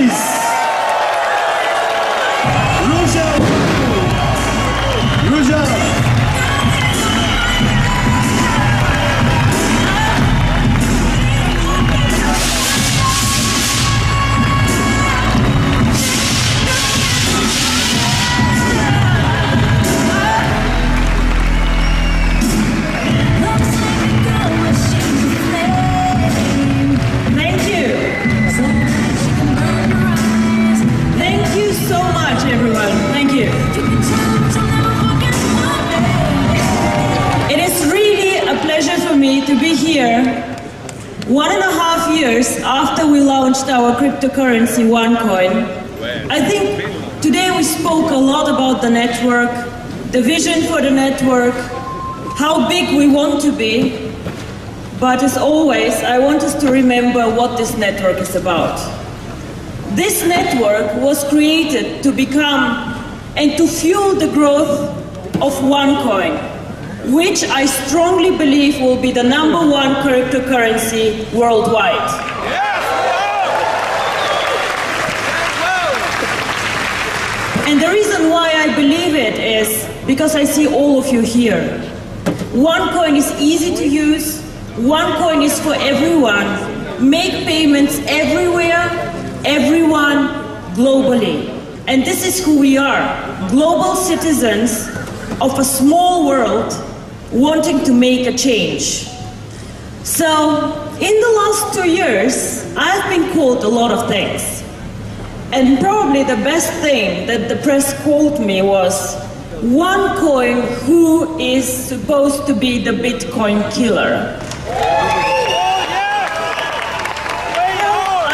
please. RUJA. RUJA. To be here 1.5 years after we launched our cryptocurrency Onecoin. I think today we spoke a lot about the network, the vision for the network, how big we want to be, but as always I want us to remember what this network is about. This network was created to become and to fuel the growth of Onecoin, which I strongly believe will be the #1 cryptocurrency worldwide. And the reason why I believe it is because I see all of you here. Onecoin is easy to use, Onecoin is for everyone. Make payments everywhere, everyone, globally. And this is who we are, global citizens of a small world wanting to make a change. So, in the last 2 years, I've been called a lot of things. And probably the best thing that the press called me was Onecoin, who is supposed to be the Bitcoin killer.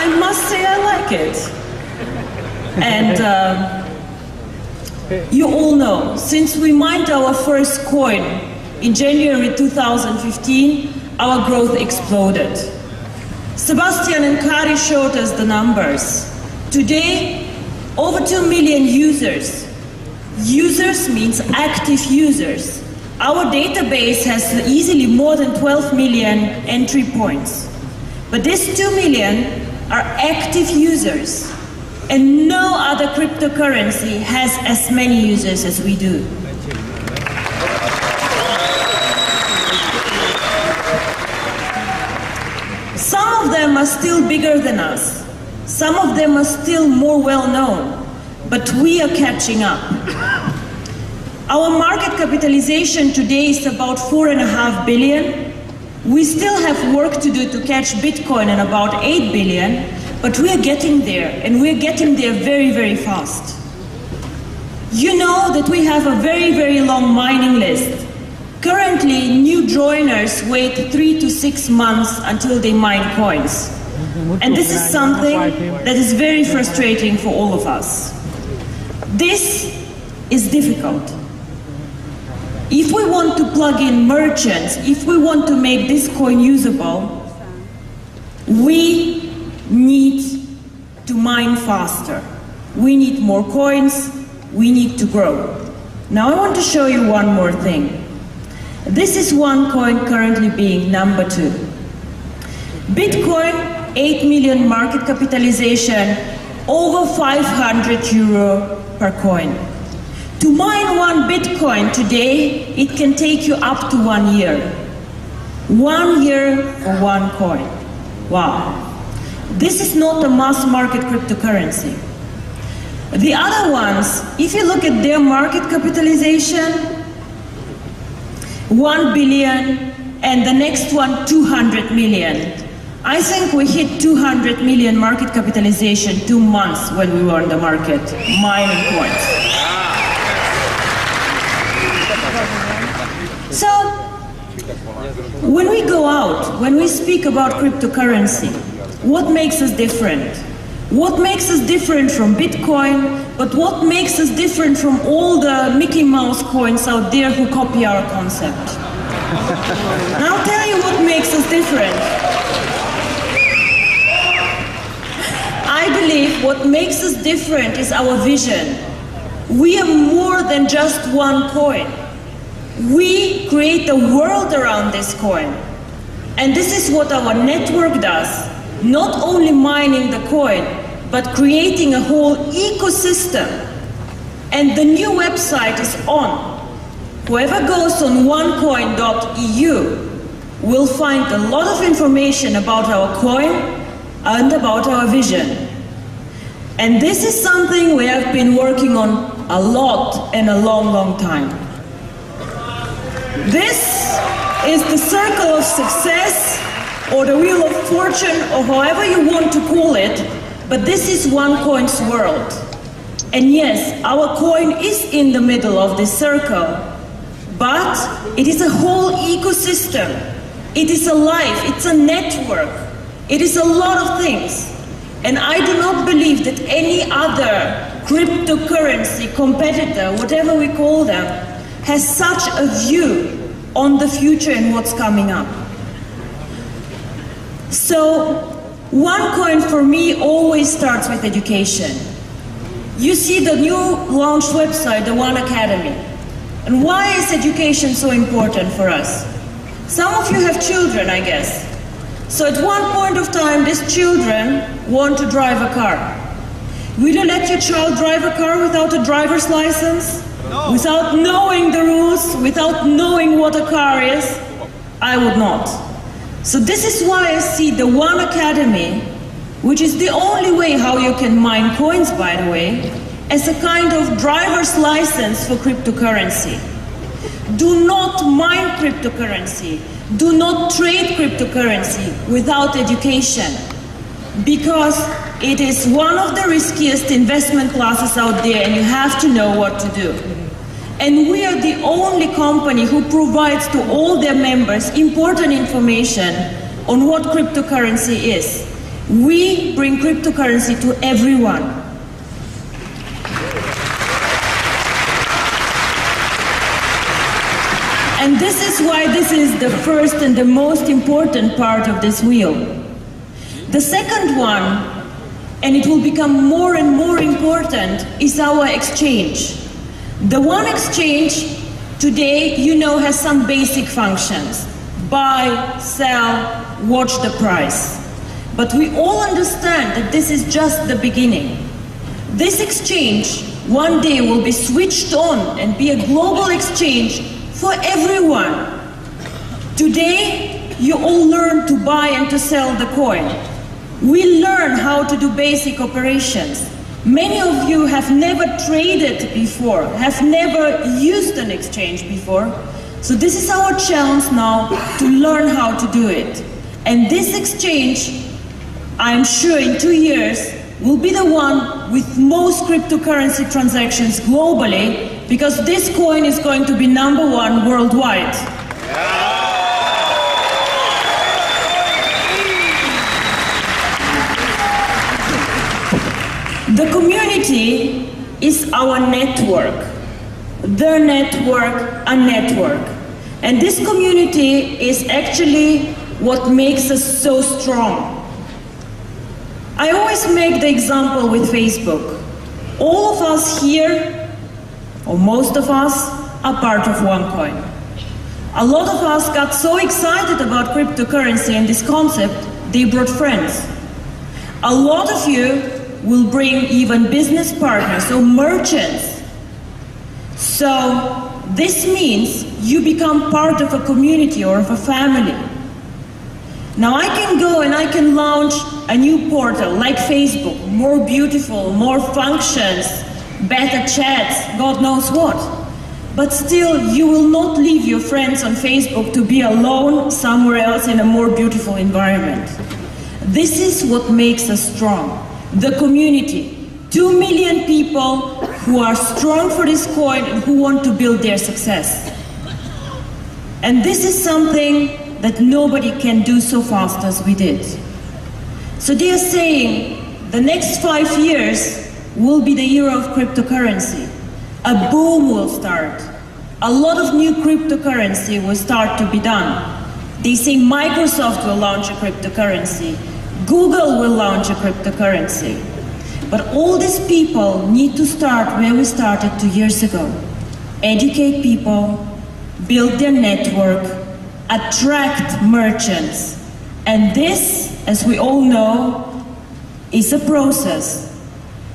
I must say I like it. And you all know, since we mined our first coin in January 2015, our growth exploded. Sebastian and Kari showed us the numbers. Today, over 2 million users. Users means active users. Our database has easily more than 12 million entry points. But these 2 million are active users. And no other cryptocurrency has as many users as we do. Some of them are still bigger than us. Some of them are still more well-known. But we are catching up. Our market capitalization today is about 4.5 billion. We still have work to do to catch Bitcoin at about 8 billion. But we are getting there, and we're getting there very, very fast. You know that we have a very, very long mining list. Currently, new joiners wait 3 to 6 months until they mine coins. And this is something that is very frustrating for all of us. This is difficult. If we want to plug in merchants, if we want to make this coin usable, we need to mine faster. We need more coins, we need to grow. Now I want to show you one more thing. This is Onecoin currently being #2. Bitcoin, 8 million market capitalization, over 500 euro per coin. To mine 1 Bitcoin today, it can take you up to 1 year. 1 year for 1 coin. Wow. This is not a mass market cryptocurrency. The other ones, if you look at their market capitalization, 1 billion, and the next one 200 million. I think we hit 200 million market capitalization 2 months when we were on the market, mining coins. So, when we go out, when we speak about cryptocurrency, what makes us different? What makes us different from Bitcoin, but what makes us different from all the Mickey Mouse coins out there who copy our concept? And I'll tell you what makes us different. I believe what makes us different is our vision. We are more than just one coin. We create a world around this coin. And this is what our network does. Not only mining the coin, but creating a whole ecosystem. And the new website is on. Whoever goes on onecoin.eu will find a lot of information about our coin and about our vision. And this is something we have been working on a lot and a long, long time. This is the circle of success, or the wheel of fortune, or however you want to call it, but this is OneCoin's world. And yes, our coin is in the middle of this circle, but it is a whole ecosystem. It is a life, it's a network, it is a lot of things. And I do not believe that any other cryptocurrency competitor, whatever we call them, has such a view on the future and what's coming up. So, OneCoin for me always starts with education. You see the new launched website, the One Academy. And why is education so important for us? Some of you have children, I guess. So at one point of time, these children want to drive a car. Will you let your child drive a car without a driver's license? No. Without knowing the rules, without knowing what a car is? I would not. So this is why I see the One Academy, which is the only way how you can mine coins, by the way, as a kind of driver's license for cryptocurrency. Do not mine cryptocurrency. Do not trade cryptocurrency without education, because it is one of the riskiest investment classes out there and you have to know what to do. And we are the only company who provides to all their members important information on what cryptocurrency is. We bring cryptocurrency to everyone. And this is why this is the first and the most important part of this wheel. The second one, and it will become more and more important, is our exchange. The One Exchange today, you know, has some basic functions. Buy, sell, watch the price. But we all understand that this is just the beginning. This exchange one day will be switched on and be a global exchange for everyone. Today, you all learn to buy and to sell the coin. We learn how to do basic operations. Many of you have never traded before, have never used an exchange before. So this is our challenge now, to learn how to do it. And this exchange, I'm sure in 2 years, will be the one with most cryptocurrency transactions globally, because this coin is going to be #1 worldwide. The community is our network. The network, a network. And this community is actually what makes us so strong. I always make the example with Facebook. All of us here, or most of us, are part of OneCoin. A lot of us got so excited about cryptocurrency and this concept, they brought friends. A lot of you will bring even business partners or merchants. So this means you become part of a community or of a family. Now I can go and I can launch a new portal like Facebook, more beautiful, more functions, better chats, God knows what. But still, you will not leave your friends on Facebook to be alone somewhere else in a more beautiful environment. This is what makes us strong. The community. 2 million people who are strong for this coin and who want to build their success. And this is something that nobody can do so fast as we did. So they are saying the next 5 years will be the year of cryptocurrency. A boom will start. A lot of new cryptocurrency will start to be done. They say Microsoft will launch a cryptocurrency. Google will launch a cryptocurrency. But all these people need to start where we started 2 years ago. Educate people, build their network, attract merchants. And this, as we all know, is a process.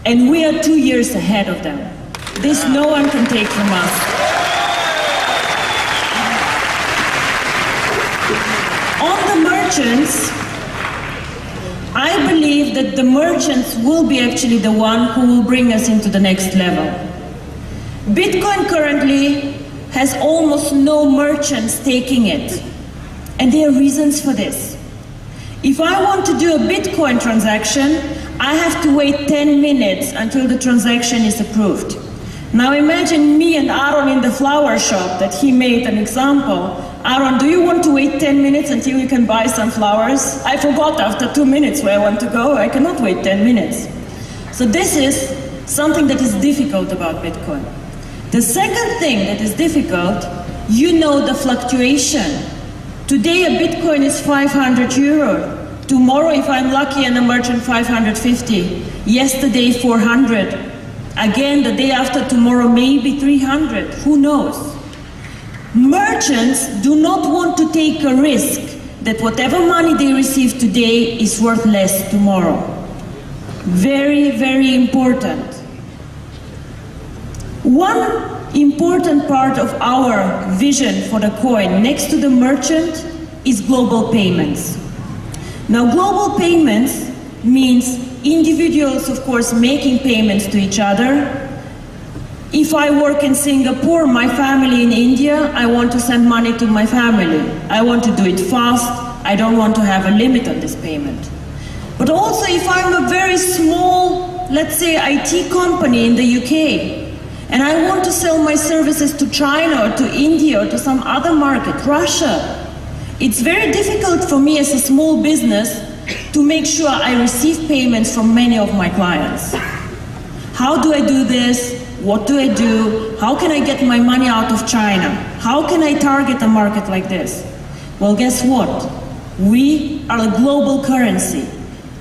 and we are 2 years ahead of them. This no one can take from us. On the merchants, I believe that the merchants will be actually the one who will bring us into the next level. Bitcoin currently has almost no merchants taking it, and there are reasons for this. If I want to do a Bitcoin transaction, I have to wait 10 minutes until the transaction is approved. Now imagine me and Aaron in the flower shop that he made an example. Aaron, do you want to wait 10 minutes until you can buy some flowers? I forgot after 2 minutes where I want to go. I cannot wait 10 minutes. So this is something that is difficult about Bitcoin. The second thing that is difficult, you know the fluctuation. Today a Bitcoin is 500 euro. Tomorrow, if I'm lucky and a merchant, 550. Yesterday, 400. Again, the day after tomorrow, maybe 300. Who knows? Merchants do not want to take a risk that whatever money they receive today is worth less tomorrow. Very, very important. One important part of our vision for the coin, next to the merchant, is global payments. Now, global payments means individuals, of course, making payments to each other. If I work in Singapore, my family in India, I want to send money to my family. I want to do it fast. I don't want to have a limit on this payment. But also, if I'm a very small, let's say, IT company in the UK, and I want to sell my services to China or to India or to some other market, Russia, it's very difficult for me as a small business to make sure I receive payments from many of my clients. How do I do this? What do I do? How can I get my money out of China? How can I target a market like this? Well, guess what? We are a global currency.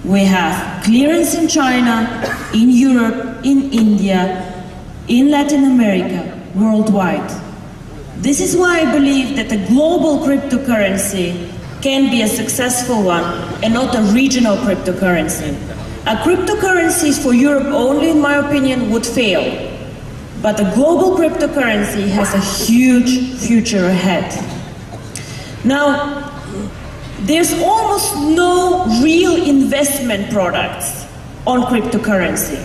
We have clearance in China, in Europe, in India, in Latin America, worldwide. This is why I believe that a global cryptocurrency can be a successful one and not a regional cryptocurrency. A cryptocurrency for Europe only, in my opinion, would fail. But a global cryptocurrency has a huge future ahead. Now, there's almost no real investment products on cryptocurrency.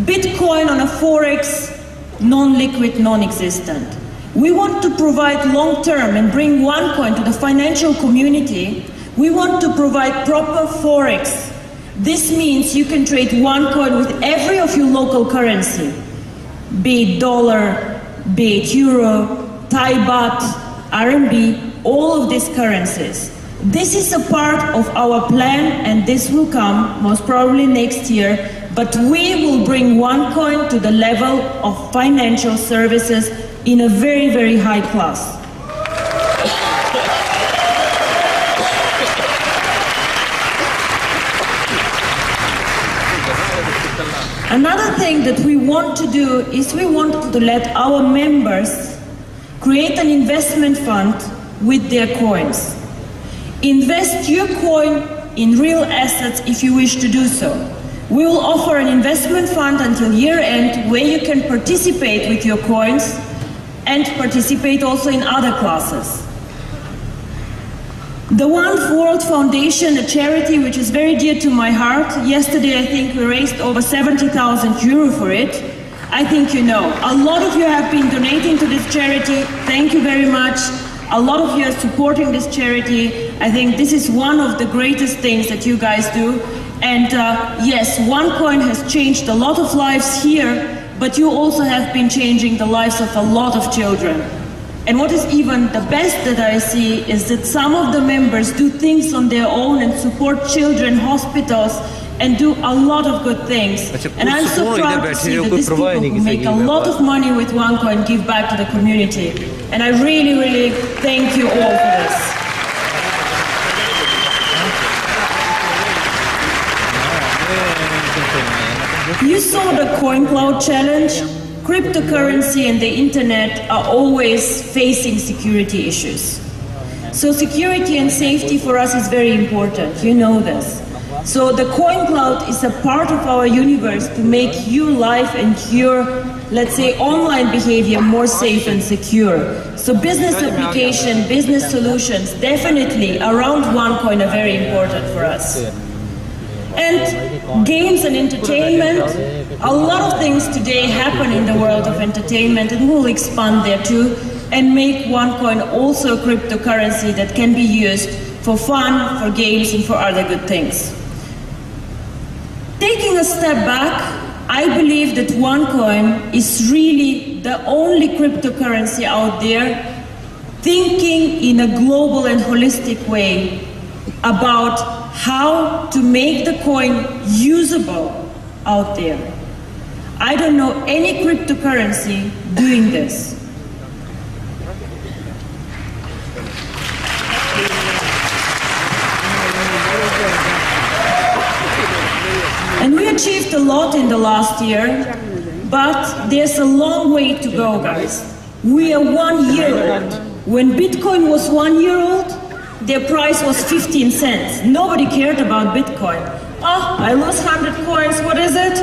Bitcoin on a forex, non-liquid, non-existent. We want to provide long-term and bring Onecoin to the financial community. We want to provide proper forex. This means you can trade Onecoin with every of your local currency, be it dollar, be it euro, Thai baht, RMB, all of these currencies. This is a part of our plan, and this will come most probably next year, but we will bring Onecoin to the level of financial services in a very, very high class. Another thing that we want to do is we want to let our members create an investment fund with their coins. Invest your coin in real assets if you wish to do so. We will offer an investment fund until year end where you can participate with your coins and participate also in other classes. The One World Foundation, a charity which is very dear to my heart, yesterday I think we raised over 70,000 euro for it. I think you know. A lot of you have been donating to this charity. Thank you very much. A lot of you are supporting this charity. I think this is one of the greatest things that you guys do. And yes, Onecoin has changed a lot of lives here, but you also have been changing the lives of a lot of children. And what is even the best that I see is that some of the members do things on their own and support children, hospitals, and do a lot of good things. And I'm so proud to see that these people who make a lot of money with Onecoin give back to the community. And I really, really thank you all for this. You saw the CoinCloud challenge. Cryptocurrency and the internet are always facing security issues. So security and safety for us is very important, you know this. So the coin cloud is a part of our universe to make your life and your, let's say, online behavior more safe and secure. So business application, business solutions, definitely around Onecoin are very important for us. And games and entertainment, a lot of things today happen in the world of entertainment, and we'll expand there too, and make Onecoin also a cryptocurrency that can be used for fun, for games, and for other good things. Taking a step back, I believe that Onecoin is really the only cryptocurrency out there thinking in a global and holistic way about how to make the coin usable out there. I don't know any cryptocurrency doing this. And we achieved a lot in the last year, but there's a long way to go, guys. We are 1 year old. When Bitcoin was 1 year old, their price was 15 cents. Nobody cared about Bitcoin. Oh, I lose 100 coins, what is it?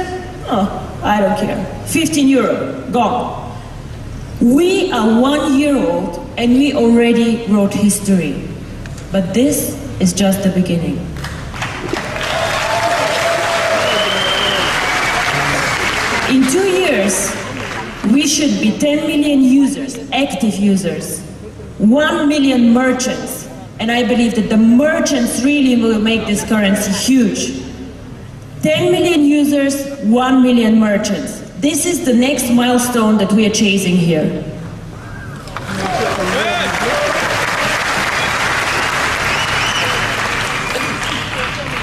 Oh, I don't care. 15 euro, gone. We are 1 year old and we already wrote history. But this is just the beginning. In 2 years, we should be 10 million users, active users, 1 million merchants. And I believe that the merchants really will make this currency huge. 10 million users, 1 million merchants. This is the next milestone that we are chasing here.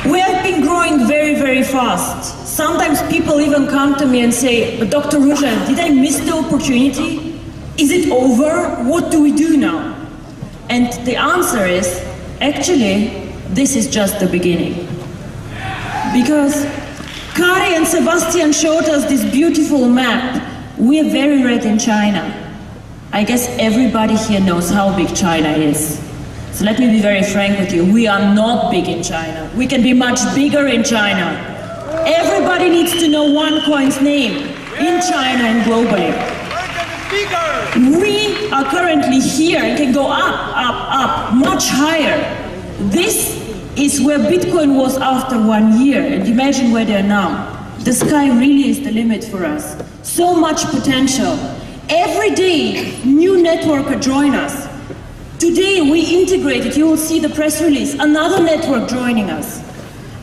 We have been growing very, very fast. Sometimes people even come to me and say, but Dr. RUJA, did I miss the opportunity? Is it over? What do we do now? And the answer is, actually, this is just the beginning. Because Kari and Sebastian showed us this beautiful map. We are very red in China. I guess everybody here knows how big China is. So let me be very frank with you. We are not big in China. We can be much bigger in China. Everybody needs to know Onecoin's name in China and globally. We are currently here and can go up, much higher. This is where Bitcoin was after 1 year, and imagine where they are now. The sky really is the limit for us. So much potential. Every day, new networker join us. Today we integrated, you will see the press release, another network joining us.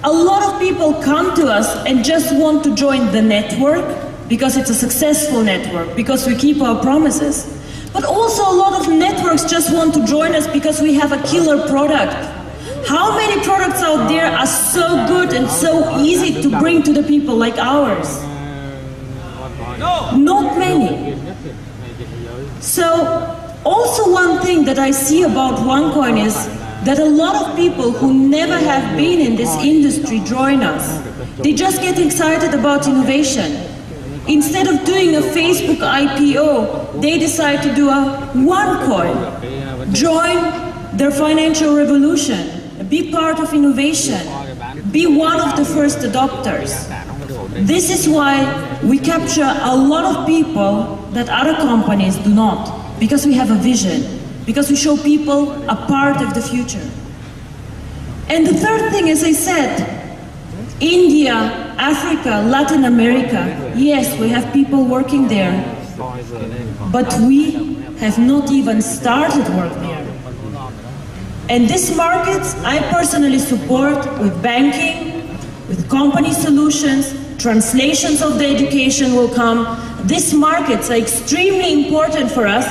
A lot of people come to us and just want to join the network because it's a successful network, because we keep our promises. But also a lot of networks just want to join us because we have a killer product. How many products out there are so good and so easy to bring to the people like ours? Not many. So, also one thing that I see about Onecoin is that a lot of people who never have been in this industry join us. They just get excited about innovation. Instead of doing a Facebook IPO, they decide to do a Onecoin. Join their financial revolution. Be part of innovation. Be one of the first adopters. This is why we capture a lot of people that other companies do not, because we have a vision, because we show people a part of the future. And the third thing, as I said, India, Africa, Latin America, yes, we have people working there, but we have not even started work there. And these markets I personally support with banking, with company solutions, translations of the education will come. These markets are extremely important for us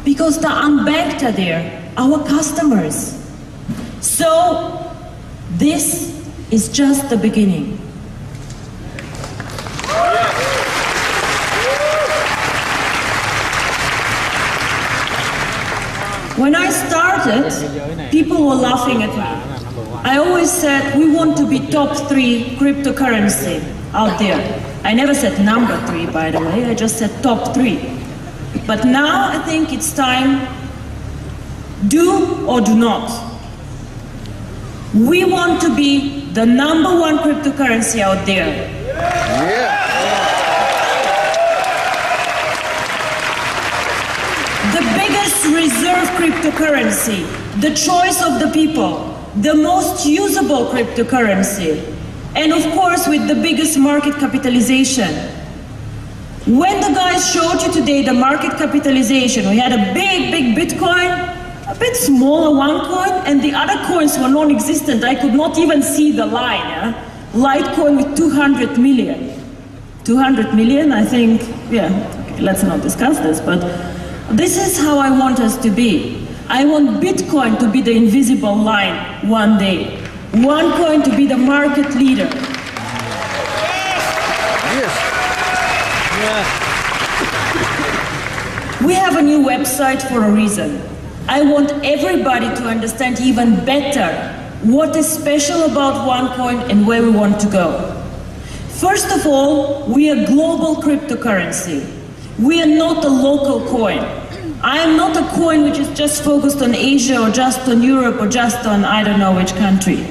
because the unbanked are there, our customers. So this is just the beginning. When I started, people were laughing at me. I always said we want to be top 3 cryptocurrency out there. I never said number 3, by the way, I just said top 3. But now I think it's time, do or do not. We want to be the #1 cryptocurrency out there. The biggest reserve cryptocurrency, the choice of the people, the most usable cryptocurrency, and of course with the biggest market capitalization. When the guys showed you today the market capitalization, we had a big Bitcoin, a bit smaller Onecoin, and the other coins were non-existent. I could not even see the line. Litecoin with 200 million. 200 million, I think, yeah, okay, let's not discuss this, but this is how I want us to be. I want Bitcoin to be the invisible line one day. Onecoin to be the market leader. We have a new website for a reason. I want everybody to understand even better what is special about Onecoin and where we want to go. First of all, we are global cryptocurrency. We are not a local coin. I am not a coin which is just focused on Asia or just on Europe or just on I don't know which country.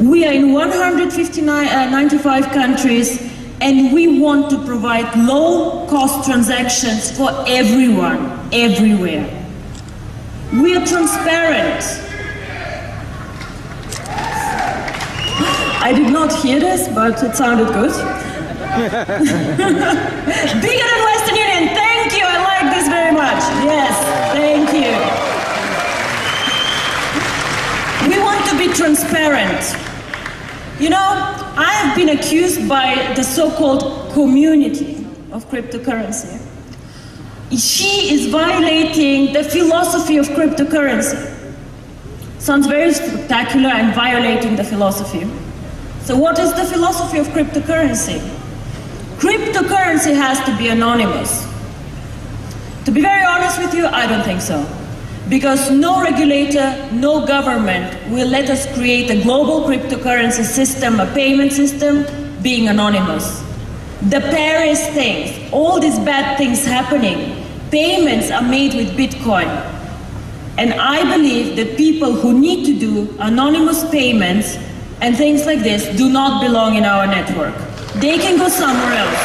We are in 95 countries, and we want to provide low-cost transactions for everyone, everywhere. We are transparent. I did not hear this, but it sounded good. Bigger than Western Union, thank you, I like this very much. Yes, thank you. We want to be transparent. You know, I have been accused by the so-called community of cryptocurrency. She is violating the philosophy of cryptocurrency. Sounds very spectacular, and violating the philosophy. So what is the philosophy of cryptocurrency? Cryptocurrency has to be anonymous. To be very honest with you, I don't think so. Because no regulator, no government will let us create a global cryptocurrency system, a payment system, being anonymous. The Paris things, all these bad things happening, payments are made with Bitcoin. And I believe that people who need to do anonymous payments and things like this do not belong in our network. They can go somewhere else.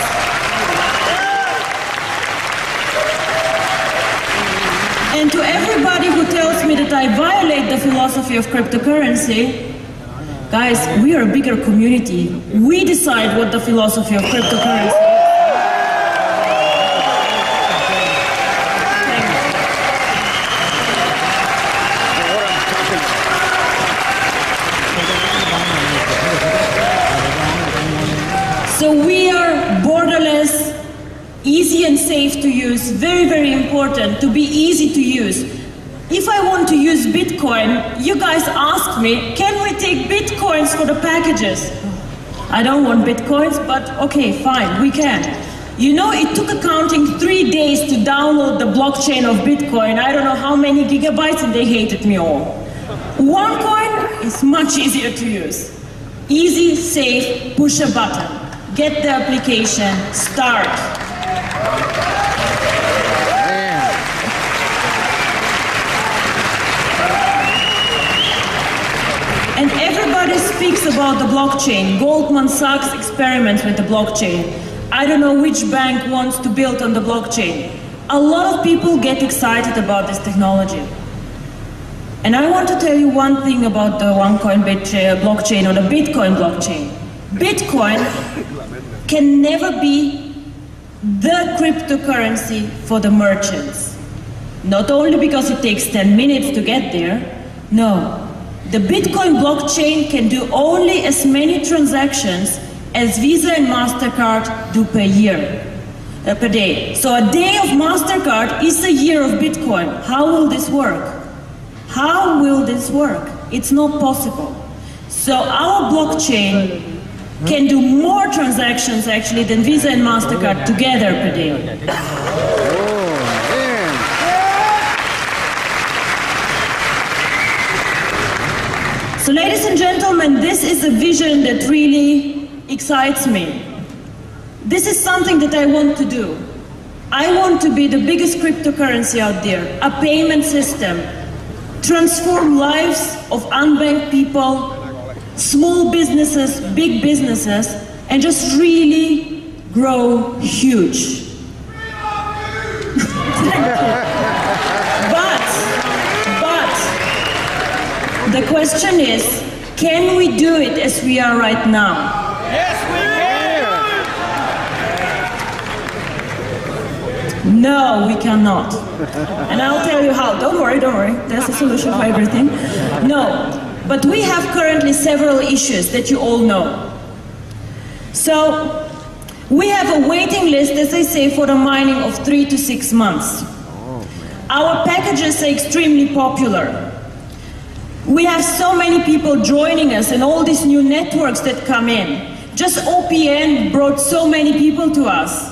And to everybody who tells me that I violate the philosophy of cryptocurrency, guys, we are a bigger community. We decide what the philosophy of cryptocurrency is. So we are borderless, easy and safe to use, very important, to be easy to use. If I want to use Bitcoin, you guys ask me, can we take Bitcoins for the packages? I don't want Bitcoins, but okay, fine, we can. You know, it took accounting 3 days to download the blockchain of Bitcoin. I don't know how many gigabytes, and they hated me all. Onecoin is much easier to use. Easy, safe, push a button. Get the application, start. And everybody speaks about the blockchain. Goldman Sachs experiments with the blockchain. I don't know which bank wants to build on the blockchain. A lot of people get excited about this technology. And I want to tell you one thing about the Onecoin blockchain or the Bitcoin blockchain. Bitcoin can never be the cryptocurrency for the merchants. Not only because it takes 10 minutes to get there, no. The Bitcoin blockchain can do only as many transactions as Visa and MasterCard do per day. So a day of MasterCard is a year of Bitcoin. How will this work? How will this work? It's not possible. So our blockchain can do more transactions actually than Visa and MasterCard together per day. So ladies and gentlemen, this is a vision that really excites me. This is something that I want to do. I want to be the biggest cryptocurrency out there, a payment system, transform lives of unbanked people, small businesses, big businesses, and just really grow huge. But the question is, can we do it as we are right now? Yes, we can! No, we cannot. And I'll tell you how. Don't worry, there's a solution for everything. No, but we have currently several issues that you all know. So, we have a waiting list, as I say, for the mining of 3 to 6 months. Our packages are extremely popular. We have so many people joining us and all these new networks that come in. Just OPN brought so many people to us.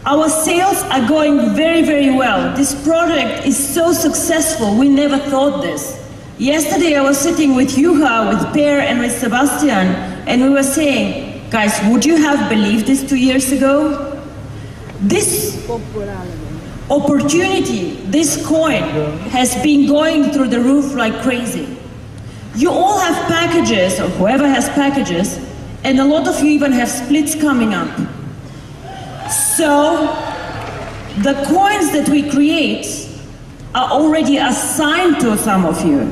Our sales are going very, very well. This project is so successful, we never thought this. Yesterday I was sitting with Juha, with Per and with Sebastian, and we were saying, guys, would you have believed this 2 years ago? This opportunity, this coin, has been going through the roof like crazy. You all have packages, or whoever has packages, and a lot of you even have splits coming up. So, the coins that we create are already assigned to some of you.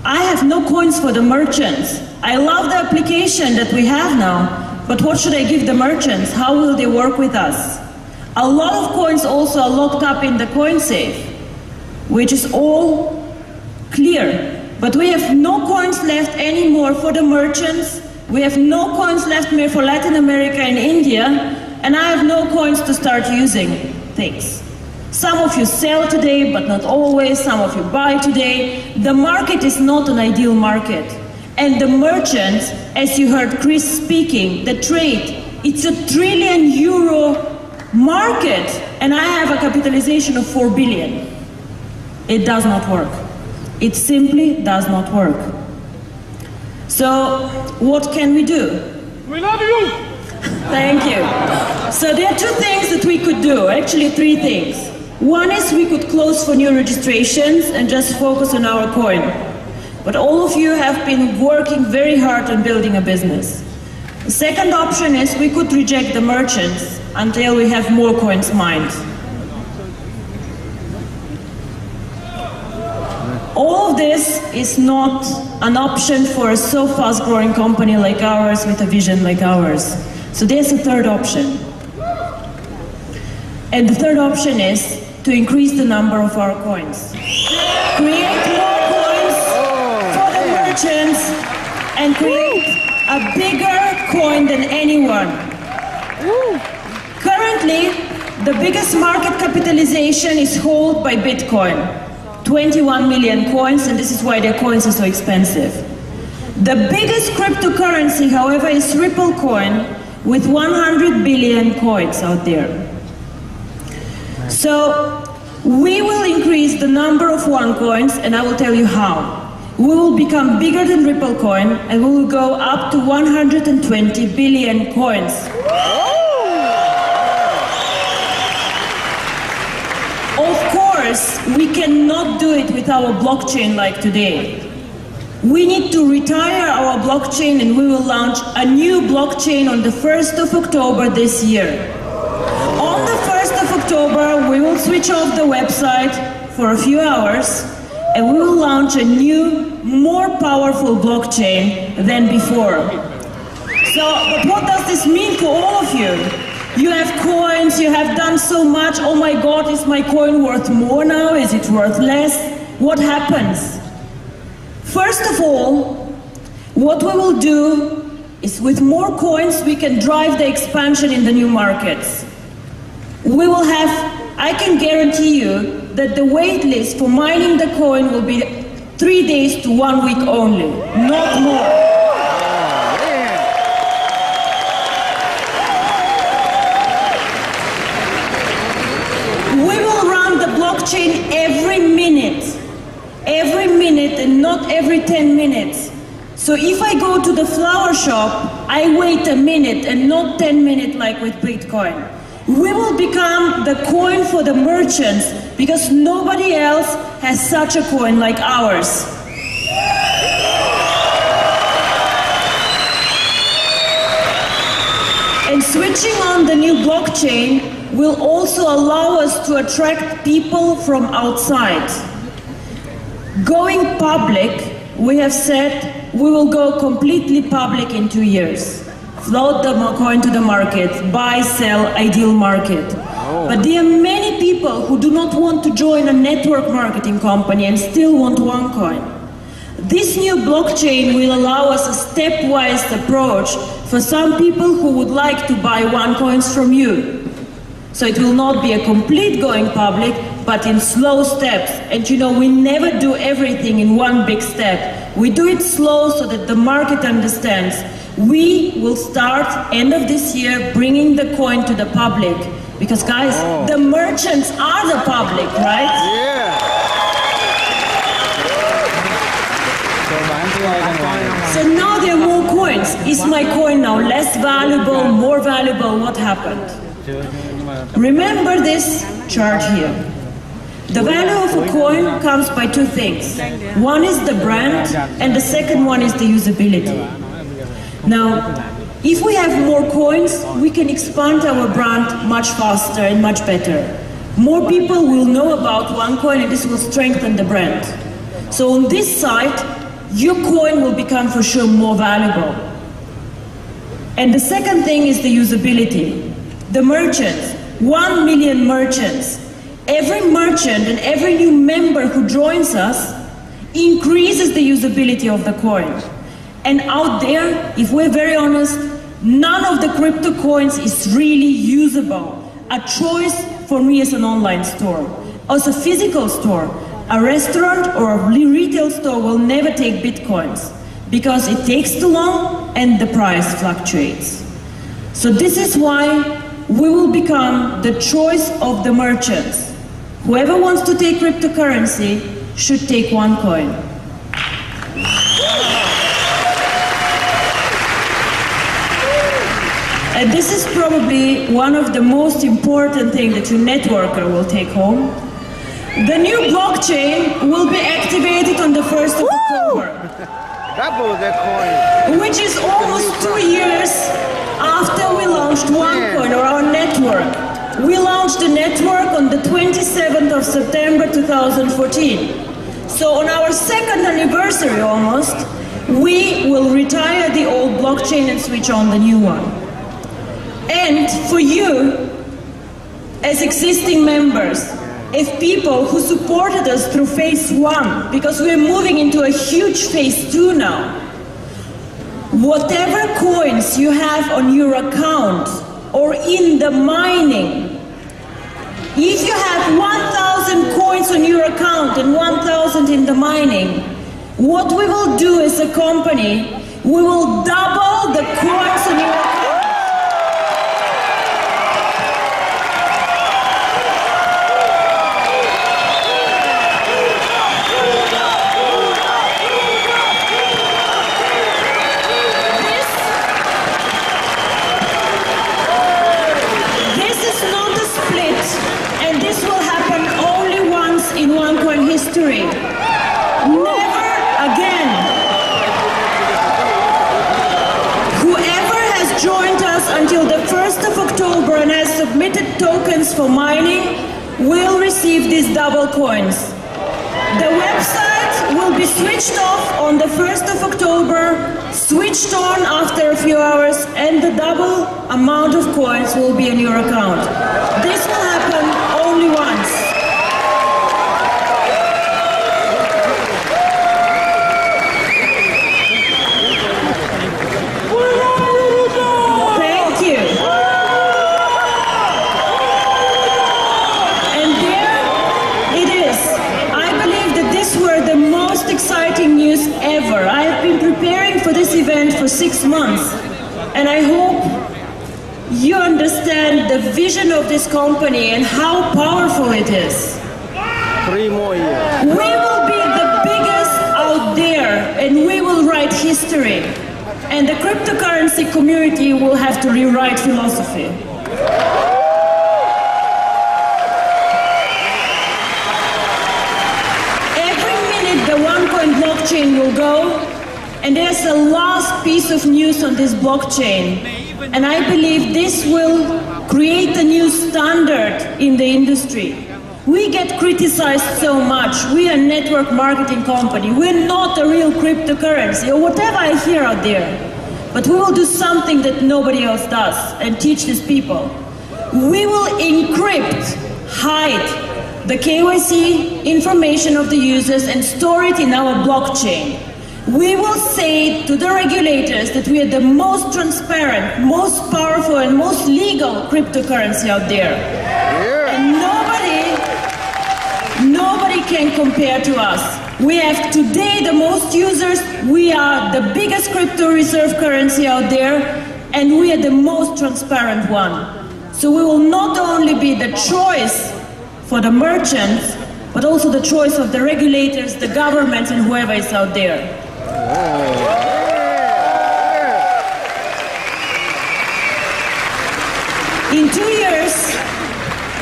I have no coins for the merchants. I love the application that we have now, but what should I give the merchants? How will they work with us? A lot of coins also are locked up in the coin safe, which is all clear. But we have no coins left anymore for the merchants. We have no coins left more for Latin America and India, and I have no coins to start using things. Some of you sell today, but not always. Some of you buy today. The market is not an ideal market. And the merchants, as you heard Chris speaking, the trade, it's €1 trillion market, and I have a capitalization of 4 billion. It does not work. It simply does not work. So, what can we do? We love you! Thank you. So there are 2 things that we could do, actually 3 things. One is we could close for new registrations and just focus on our coin. But all of you have been working very hard on building a business. The second option is we could reject the merchants until we have more coins mined. All of this is not an option for a so fast-growing company like ours with a vision like ours. So there's a third option. And the third option is to increase the number of our coins. Create more coins for the merchants and create a bigger coin than anyone. Currently, the biggest market capitalization is held by Bitcoin. 21 million coins, and this is why their coins are so expensive. The biggest cryptocurrency, however, is Ripple coin with 100 billion coins out there. So we will increase the number of Onecoins, and I will tell you how. We will become bigger than Ripple coin, and we will go up to 120 billion coins. Of course, we cannot do it with our blockchain like today. We need to retire our blockchain, and we will launch a new blockchain on the 1st of October this year. On the 1st of October, we will switch off the website for a few hours, and we will launch a new, more powerful blockchain than before. So, but what does this mean for all of you? You have coins, you have done so much. Oh my God, is my coin worth more now? Is it worth less? What happens? First of all, what we will do is with more coins, we can drive the expansion in the new markets. We will have, I can guarantee you that the wait list for mining the coin will be 3 days to 1 week only, not more. We will run the blockchain every minute and not every 10 minutes. So if I go to the flower shop, I wait a minute and not 10 minutes like with Bitcoin. We will become the coin for the merchants because nobody else has such a coin like ours. switching on the new blockchain will also allow us to attract people from outside. Going public, we have said we will go completely public in 2 years. Float the coin to the market, buy, sell, ideal market. But there are many people who do not want to join a network marketing company and still want Onecoin. This new blockchain will allow us a stepwise approach for some people who would like to buy Onecoins from you. So it will not be a complete going public, but in slow steps. And you know, we never do everything in one big step. We do it slow so that the market understands. We will start end of this year bringing the coin to the public. Because guys, the merchants are the public, right? Yeah. So now there are more coins. Is my coin now less valuable, more valuable? What happened? Remember this chart here. The value of a coin comes by two things. One is the brand, and the second one is the usability. Now, if we have more coins, we can expand our brand much faster and much better. More people will know about Onecoin, and this will strengthen the brand. So on this side, your coin will become for sure more valuable. And the second thing is the usability. The merchants, 1 million merchants. Every merchant and every new member who joins us increases the usability of the coin. And out there, if we're very honest, none of the crypto coins is really usable. A choice for me as an online store. As a physical store, a restaurant or a retail store will never take Bitcoins because it takes too long and the price fluctuates. So this is why we will become the choice of the merchants. Whoever wants to take cryptocurrency should take Onecoin. And this is probably one of the most important things that your networker will take home. The new blockchain will be activated on the 1st of October. Double that coin. Which is almost 2 years after we launched Onecoin or our network. We launched the network on the 27th of September 2014. So on our second anniversary almost, we will retire the old blockchain and switch on the new one. And for you, as existing members, as people who supported us through phase 1, because we're moving into a huge phase 2 now, whatever coins you have on your account or in the mining, if you have 1,000 coins on your account and 1,000 in the mining, what we will do as a company, we will double the coins on your account. In Onecoin history. Never again. Whoever has joined us until the 1st of October and has submitted tokens for mining will receive these double coins. The website will be switched off on the 1st of October, switched on after a few hours, and the double amount of coins will be in your account. This will happen only once. Ever. I have been preparing for this event for 6 months, and I hope you understand the vision of this company and how powerful it is. 3 more years. We will be the biggest out there, and we will write history. And the cryptocurrency community will have to rewrite philosophy. The Onecoin blockchain will go, and there's a last piece of news on this blockchain, And I believe this will create a new standard in the industry. We get criticized so much. We are a network marketing company. We're not a real cryptocurrency or whatever I hear out there. But we will do something that nobody else does and teach these people. We will encrypt, hide the KYC information of the users and store it in our blockchain. We will say to the regulators that we are the most transparent, most powerful, and most legal cryptocurrency out there. And nobody can compare to us. We have today the most users, we are the biggest crypto reserve currency out there, and we are the most transparent one. So we will not only be the choice for the merchants, but also the choice of the regulators, the governments, and whoever is out there. In 2 years,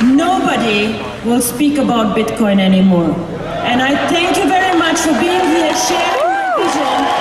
nobody will speak about Bitcoin anymore. And I thank you very much for being here, sharing my vision.